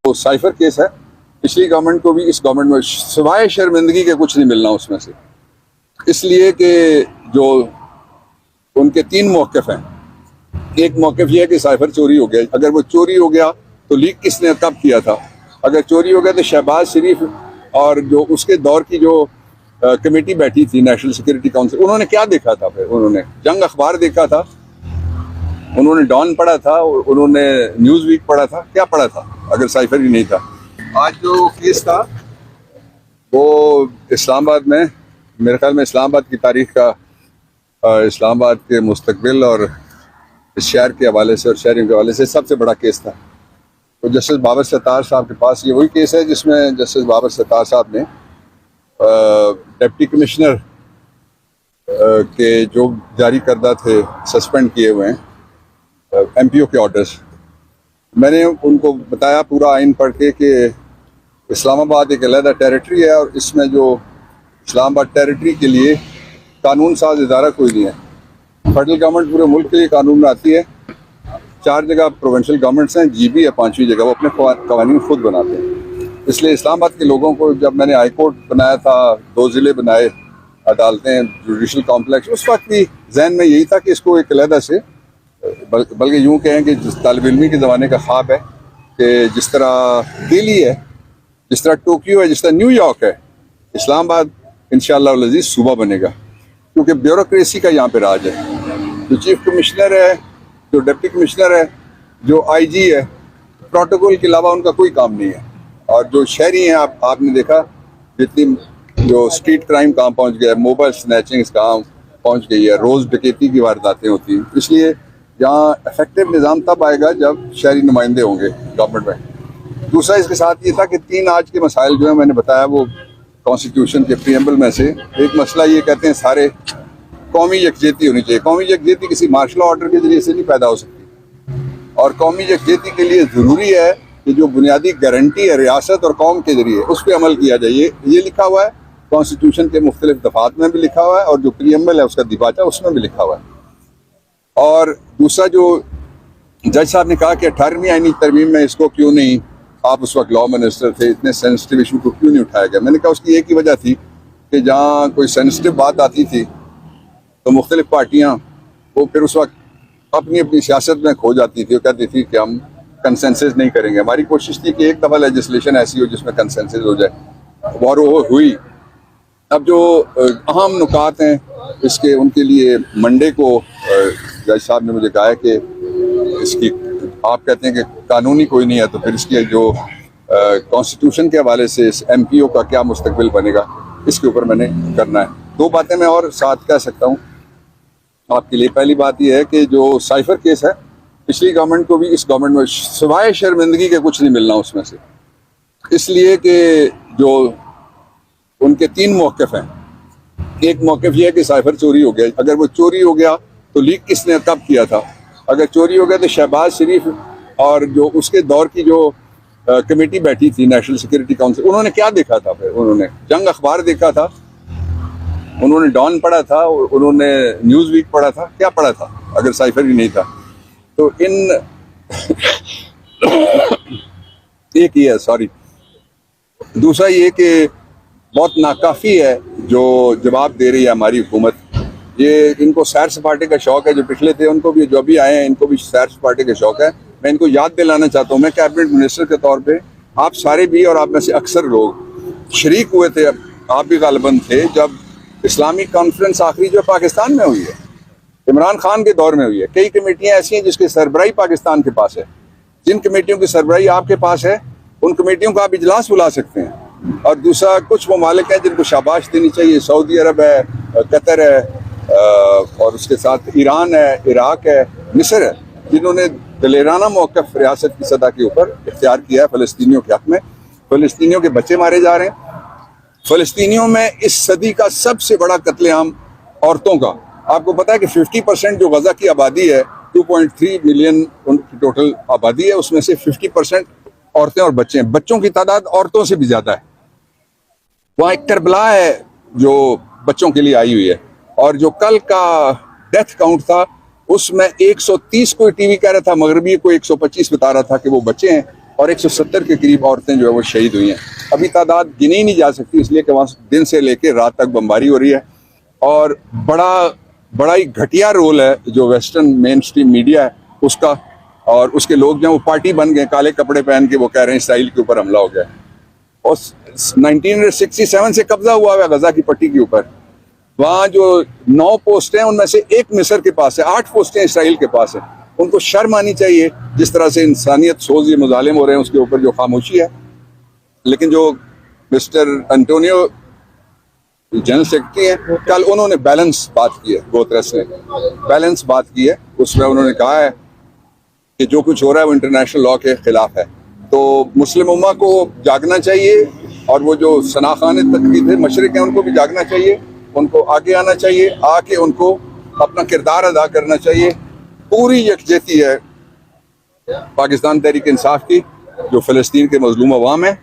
तो cipher case है, पिछली गवर्नमेंट को भी इस गवर्नमेंट में सिवाय शर्मिंदगी के कुछ नहीं मिलना उसमें से, इसलिए कि जो उनके 3 मौक़िफ़ हैं। एक मौक़िफ़ ये है कि साइफर चोरी हो गया, अगर वो चोरी हो गया तो लीक किसने कब किया था? अगर चोरी हो गया तो शहबाज शरीफ और जो उसके दौर की जो कमेटी बैठी थी नेशनल सिक्योरिटी काउंसिल, उन्होंने क्या देखा था? फिर उन्होंने जंग अखबार देखा था, उन्होंने डॉन पढ़ा था, उन्होंने न्यूज़ वीक पढ़ा था, क्या पढ़ा था अगर साइफर ही नहीं था? आज जो केस था वो इस्लामाबाद में, मेरे ख्याल में इस्लामाबाद की तारीख का, इस्लामाबाद के मुस्तकबिल और इस शहर के हवाले से और शहरियों के हवाले से सबसे बड़ा केस था। तो जस्टिस बाबर सत्तार साहब के पास ये वही केस है जिसमें जस्टिस बाबर सत्तार साहब ने डिप्टी कमिश्नर के जो जारी करदा थे, सस्पेंड किए हुए हैं MPO के ऑर्डर्स, मैंने उनको बताया पूरा आइन पढ़ के कि इस्लामाबाद एक अलग टेरिटरी है और इसमें जो इस्लामाबाद टेरिटरी के लिए कानून साज इदारा कोई नहीं है। फेडरल गवर्नमेंट पूरे मुल्क के लिए कानून बनाती है। 4 जगह प्रोविंशियल गवर्नमेंट्स हैं, GB है 5वीं जगह, वो अपने कवानीन खुद बनाते हैं। इसलिए इस्लामाबाद के लोगों को, जब मैंने हाई कोर्ट बनाया था, 2 ज़िले बनाए, अदालतें, जुडिशल कॉम्प्लेक्स, उस वक्त भी जहन में यही था कि इसको एक अलहदा से, बल्कि यूँ कहें कि जिस तालिब इल्मी के ज़माने का ख्वाब है कि जिस तरह दिल्ली है, जिस तरह टोक्यो है, जिस तरह न्यूयॉर्क है, इस्लामाबाद इंशाअल्लाह अज़ीज़ सूबा बनेगा, क्योंकि ब्यूरोक्रेसी का यहाँ पे राज है। जो चीफ कमिश्नर है, जो डिप्टी कमिश्नर है, जो IG है, प्रोटोकॉल के अलावा उनका कोई काम नहीं है। और जो शहरी हैं, आपने देखा जितनी जो स्ट्रीट क्राइम कहाँ पहुँच गया है, मोबाइल स्नैचिंग कहाँ पहुँच गई है, रोज़ डकैती की वारदातें होती हैं। इसलिए यहाँ इफेक्टिव निज़ाम तब आएगा जब शहरी नुमाइंदे होंगे गवर्नमेंट में। दूसरा इसके साथ ये था कि 3 आज के मसाइल जो है मैंने बताया, वो कॉन्स्टिट्यूशन के प्रीएम्बल में से एक मसला ये कहते हैं सारे कौमी यकजहती होनी चाहिए। कौमी यकजहती किसी मार्शल ऑर्डर के जरिए से नहीं पैदा हो सकती, और कौमी यकजहती के लिए ज़रूरी है कि जो बुनियादी गारंटी है रियासत और कौम के जरिए, उस पर अमल किया जाए। ये लिखा हुआ है कॉन्स्टिट्यूशन के मुख्तलिफ दफात में भी लिखा हुआ है, और जो प्रीएम्बल है उसका दिबाचा उसमें भी लिखा हुआ है। और दूसरा जो जज साहब ने कहा कि 18वीं आईनी तरमीम में इसको क्यों नहीं, आप उस वक्त लॉ मिनिस्टर थे, इतने सेंसिटिव इशू को क्यों नहीं उठाया गया? मैंने कहा उसकी एक ही वजह थी कि जहाँ कोई सेंसिटिव बात आती थी तो मुख्तलिफ पार्टियाँ वो फिर उस वक्त अपनी अपनी सियासत में खो जाती थी, वो कहती थी कि हम कंसेंसस नहीं करेंगे। हमारी कोशिश थी कि एक दफ़ा लेजिस्लेशन ऐसी हो जिसमें कंसेंसस हो जाए, और वो हुई। अब जो अहम नुकात हैं इसके, उनके लिए मंडे को जज साहब ने मुझे कहा है कि इसकी, आप कहते हैं कि कानूनी कोई नहीं है, तो फिर इसकी जो कॉन्स्टिट्यूशन के हवाले से इस MPO का क्या मुस्तकबिल बनेगा, इसके ऊपर मैंने करना है। 2 बातें मैं और साथ कह सकता हूँ आपके लिए। पहली बात यह है कि जो साइफर केस है, पिछली गवर्नमेंट को भी इस गवर्नमेंट में सिवाय शर्मिंदगी के कुछ नहीं मिलना उसमें से, इसलिए कि जो उनके 3 मौक़िफ़ हैं। एक मौक़िफ़ ये है कि साइफर चोरी हो गया, अगर वो चोरी हो गया तो लीक किसने कब किया था? अगर चोरी हो गया तो शहबाज शरीफ और जो उसके दौर की जो कमेटी बैठी थी नेशनल सिक्योरिटी काउंसिल, उन्होंने क्या देखा था? फिर उन्होंने जंग अखबार देखा था, उन्होंने डॉन पढ़ा था, उन्होंने न्यूज़ वीक पढ़ा था, क्या पढ़ा था अगर साइफर ही नहीं था? तो इन एक ही है, सॉरी। दूसरा ये कि बहुत नाकाफ़ी है जो जवाब दे रही है हमारी हुकूमत। ये इनको सैर सपाटे का शौक़ है, जो पिछले थे उनको भी, जो अभी आए हैं इनको भी सैर सपाटे का शौक़ है। मैं इनको याद दिलाना चाहता हूँ, मैं कैबिनेट मिनिस्टर के तौर पे, आप सारे भी और आप में से अक्सर लोग शरीक हुए थे, आप भी गालिबन थे, जब इस्लामिक कॉन्फ्रेंस आखिरी जो पाकिस्तान में हुई है, इमरान खान के दौर में हुई है। कई कमेटियाँ ऐसी हैं जिसकी सरबराही पाकिस्तान के पास है। जिन कमेटियों की सरबराही आपके पास है, उन कमेटियों का आप इजलास बुला सकते हैं। और दूसरा, कुछ ममालिक हैं जिनको शाबाश देनी चाहिए, सऊदी अरब है, कतर है, और उसके साथ ईरान है, इराक है, मिस्र है, जिन्होंने दलेराना मौक़िफ़ रियासत की सतह के ऊपर इख्तियार किया है फ़लस्तीनियों के हक़ में। फ़लस्तीनियों के बच्चे मारे जा रहे हैं। फ़लस्तीनियों में इस सदी का सबसे बड़ा कत्लेआम औरतों का। आपको पता है कि 50% जो गज़ा की आबादी है, 2.3 मिलियन उनकी टोटल आबादी है, उसमें से 50% औरतें और बच्चे हैं। बच्चों की तादाद औरतों से भी ज़्यादा है। वहाँ एक करबला है जो बच्चों के लिए आई हुई है, और जो कल का डेथ काउंट था उसमें 130 कोई टीवी कह रहा था, मगरबी को 125 बता रहा था कि वो बच्चे हैं। और 170 के करीब औरतें जो है वो शहीद हुई हैं। अभी तादाद गिनी ही नहीं जा सकती, इसलिए कि वहाँ दिन से लेके रात तक बमबारी हो रही है। और बड़ा ही घटिया रोल है जो वेस्टर्न मेन स्ट्रीम मीडिया है उसका, और उसके लोग जो वो पार्टी बन गए, काले कपड़े पहन के वो कह रहे हैं इसराइल के ऊपर हमला हो गया। और 1967 से कब्जा हुआ है गजा की पट्टी के ऊपर। वहाँ जो 9 पोस्ट हैं उनमें से 1 मिस्र के पास है, 8 पोस्टें इसराइल के पास है। उनको शर्म आनी चाहिए जिस तरह से इंसानियत सोज ये मुजालिम हो रहे हैं उसके ऊपर जो खामोशी है। लेकिन जो मिस्टर एंटोनियो जनरल सेक्रेटरी है, कल उन्होंने बैलेंस बात की है, गोतरस ने बैलेंस बात की है। उसमें उन्होंने कहा है कि जो कुछ हो रहा है वो इंटरनेशनल लॉ के खिलाफ है। तो मुस्लिम उम्मा को जागना चाहिए, और वो जो सना खान तकरीब है मशरिक हैं उनको भी जागना चाहिए, उनको आगे आना चाहिए, आके उनको अपना किरदार अदा करना चाहिए। पूरी यकजहती है पाकिस्तान तहरीक इंसाफ की जो फ़लस्तीन के मजलूम अवाम है।